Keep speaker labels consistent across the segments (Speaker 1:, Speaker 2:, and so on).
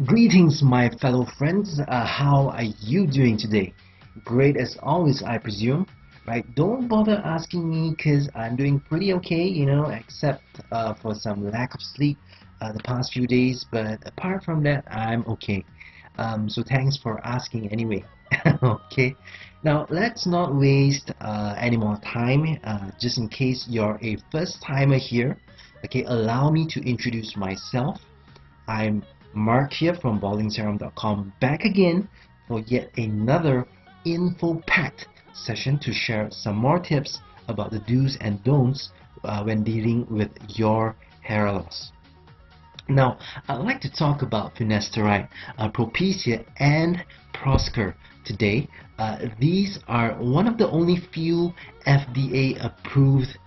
Speaker 1: Greetings, my fellow friends. How are you doing today? Great as always, I presume. Right? Don't bother asking me because I'm doing pretty okay, except for some lack of sleep the past few days. But apart from that, I'm okay. So thanks for asking anyway. Okay. Now let's not waste any more time. Just in case you're a first timer here, okay, allow me to introduce myself. I'm Mark here from baldingserum.com, back again for yet another info-packed session to share some more tips about the do's and don'ts when dealing with your hair loss. Now, I'd like to talk about Finasteride, Propecia, and Proscar today. These are one of the only few FDA-approved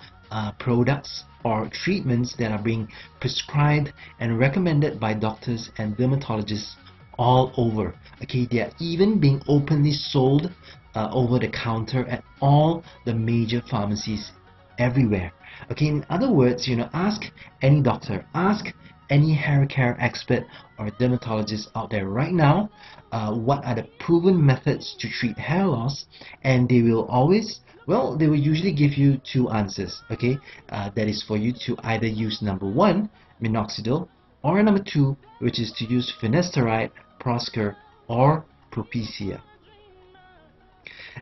Speaker 1: products or treatments that are being prescribed and recommended by doctors and dermatologists all over. Okay, they are even being openly sold over the counter at all the major pharmacies everywhere. Okay, in other words, ask any doctor, ask any hair care expert or dermatologist out there right now what are the proven methods to treat hair loss, and they will usually give you two answers. Okay, that is for you to either use number one, minoxidil, or number two, which is to use Finasteride, Proscar, or Propecia.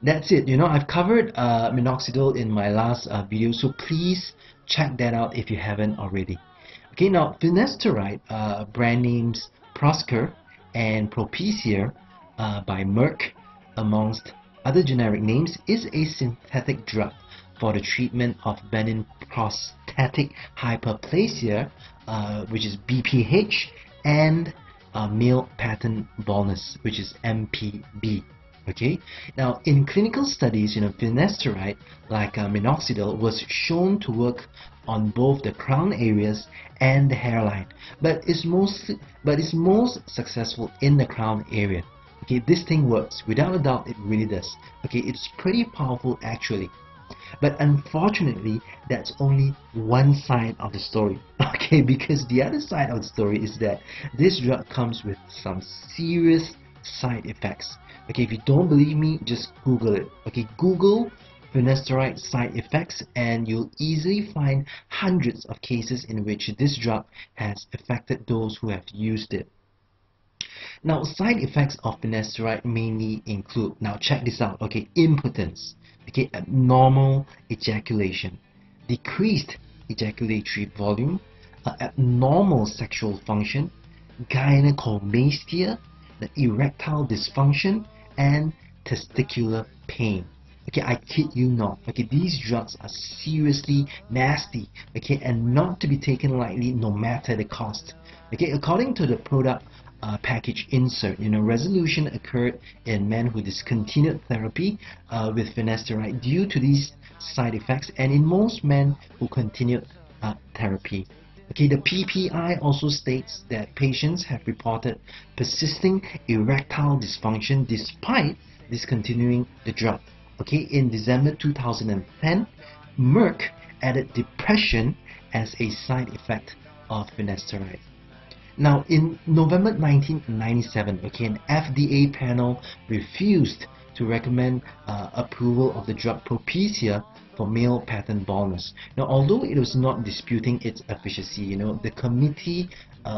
Speaker 1: That's it. I've covered minoxidil in my last video, so please check that out if you haven't already. Okay, now Finasteride, brand names Proscar and Propecia by Merck, amongst other generic names, is a synthetic drug for the treatment of benign prostatic hyperplasia, which is BPH, and male pattern baldness, which is MPB. Okay, now in clinical studies, Finasteride, like minoxidil, was shown to work on both the crown areas and the hairline, but is most successful in the crown area. Okay, this thing works without a doubt. It really does. Okay, it's pretty powerful actually, but unfortunately that's only one side of the story. Okay, because the other side of the story is that this drug comes with some serious side effects. Okay, if you don't believe me, just Google it. Okay, Google Finasteride side effects and you'll easily find hundreds of cases in which this drug has affected those who have used it. Now, side effects of Finasteride mainly include, now check this out, okay, impotence, okay, abnormal ejaculation, decreased ejaculatory volume, abnormal sexual function, gynecomastia, the erectile dysfunction, and testicular pain. Okay, I kid you not. Okay, these drugs are seriously nasty, okay, and not to be taken lightly no matter the cost. Okay, according to the product package insert, resolution occurred in men who discontinued therapy with Finasteride due to these side effects, and in most men who continued therapy. Okay, the PPI also states that patients have reported persisting erectile dysfunction despite discontinuing the drug. Okay, in December 2010, Merck added depression as a side effect of Finasteride. Now, in November 1997, okay, an FDA panel refused to recommend approval of the drug Propecia for male pattern baldness. Now, although it was not disputing its efficacy, the committee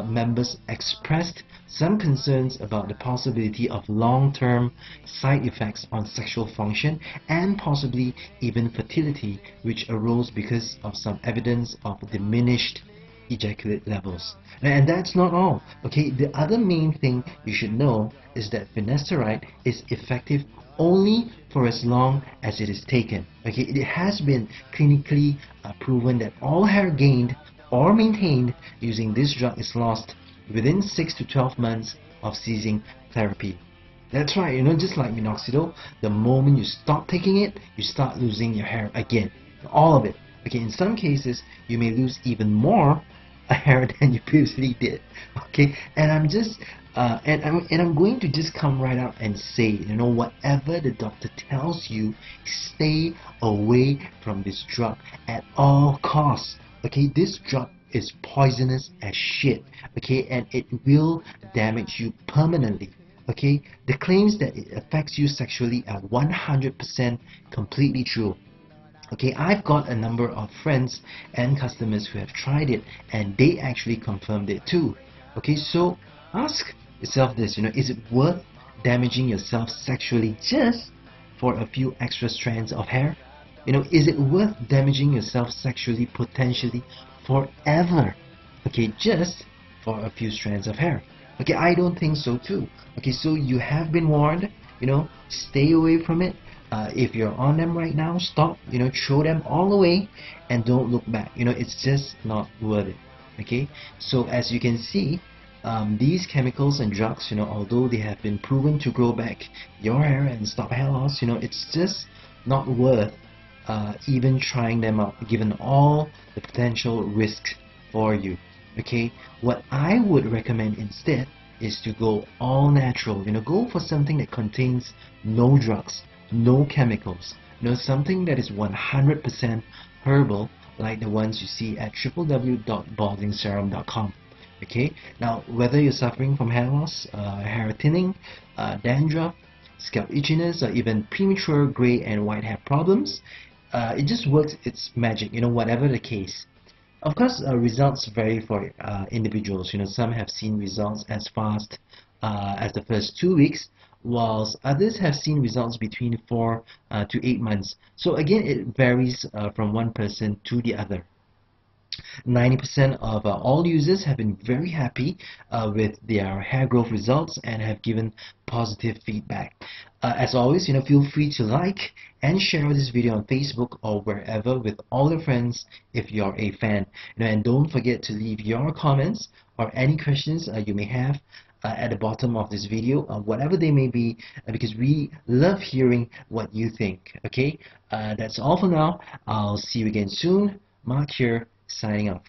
Speaker 1: members expressed some concerns about the possibility of long-term side effects on sexual function and possibly even fertility, which arose because of some evidence of diminished ejaculate levels. And that's not all. Okay, the other main thing you should know is that Finasteride is effective only for as long as it is taken. Okay, it has been clinically proven that all hair gained or maintained using this drug is lost within 6 to 12 months of ceasing therapy. That's right, just like minoxidil, the moment you stop taking it, you start losing your hair again. All of it. Okay, in some cases, you may lose even more hair than you previously did. Okay, and I'm going to just come right out and say, whatever the doctor tells you, stay away from this drug at all costs. Okay, this drug is poisonous as shit, okay, and it will damage you permanently. Okay, the claims that it affects you sexually are 100% completely true. Okay, I've got a number of friends and customers who have tried it and they actually confirmed it too. Okay, so ask yourself this, is it worth damaging yourself sexually just for a few extra strands of hair? Is it worth damaging yourself sexually potentially forever? Okay, just for a few strands of hair. Okay, I don't think so too. Okay, so you have been warned, stay away from it. If you're on them right now, stop, throw them all away and don't look back. It's just not worth it. Okay, so as you can see, these chemicals and drugs, although they have been proven to grow back your hair and stop hair loss, it's just not worth even trying them out, given all the potential risk for you. Okay, what I would recommend instead is to go all natural. Go for something that contains no drugs, no chemicals, something that is 100% herbal, like the ones you see at www.baldingserum.com. Okay, now whether you're suffering from hair loss, hair thinning, dandruff, scalp itchiness, or even premature gray and white hair problems, it just works its magic, whatever the case. Of course, results vary for individuals. Some have seen results as fast as the first 2 weeks, whilst others have seen results between 4 to 8 months. So again, it varies from one person to the other. 90% of all users have been very happy with their hair growth results and have given positive feedback. As always, feel free to like and share this video on Facebook or wherever with all your friends if you're a fan. And don't forget to leave your comments or any questions you may have at the bottom of this video, whatever they may be, because we love hearing what you think. Okay, that's all for now. I'll see you again soon. Mark here, signing off.